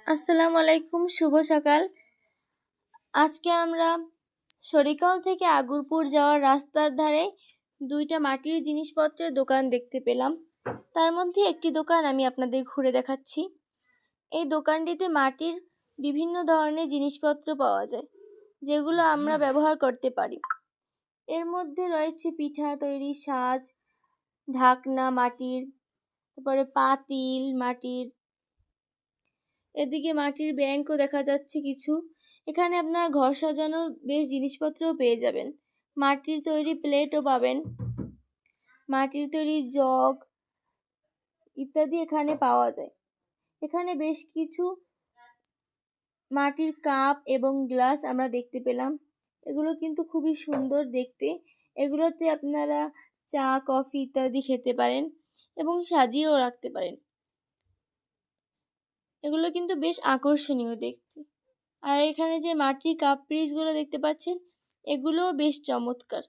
আসসালামু আলাইকুম, শুভ সকাল। আজকে আমরা সরিকাল থেকে আগুরপুর যাওয়ার রাস্তার ধারে দুইটা মাটির জিনিসপত্রের দোকান দেখতে পেলাম। তার মধ্যে একটি দোকান আমি আপনাদের ঘুরে দেখাচ্ছি। এই দোকানটিতে মাটির বিভিন্ন ধরনের জিনিসপত্র পাওয়া যায়, যেগুলো আমরা ব্যবহার করতে পারি। এর মধ্যে রয়েছে পিঠা তৈরি সাজ, ঢাকনা মাটির, তারপরে পাতিল মাটির, এদিকে মাটির ব্যাংকও দেখা যাচ্ছে কিছু। এখানে আপনার ঘর সাজানোর বেশ জিনিসপত্রও পেয়ে যাবেন। মাটির তৈরি প্লেটও পাবেন, মাটির তৈরি জগ ইত্যাদি এখানে পাওয়া যায়। এখানে বেশ কিছু মাটির কাপ এবং গ্লাস আমরা দেখতে পেলাম। এগুলো কিন্তু খুবই সুন্দর দেখতে। এগুলোতে আপনারা চা, কফি ইত্যাদি খেতে পারেন এবং সাজিয়েও রাখতে পারেন। এগুলো কিন্তু বেশ আকর্ষণীয় দেখতে। আর এখানে যে মাটির কাপ পিসগুলো দেখতে পাচ্ছেন, এগুলোও বেশ চমৎকার।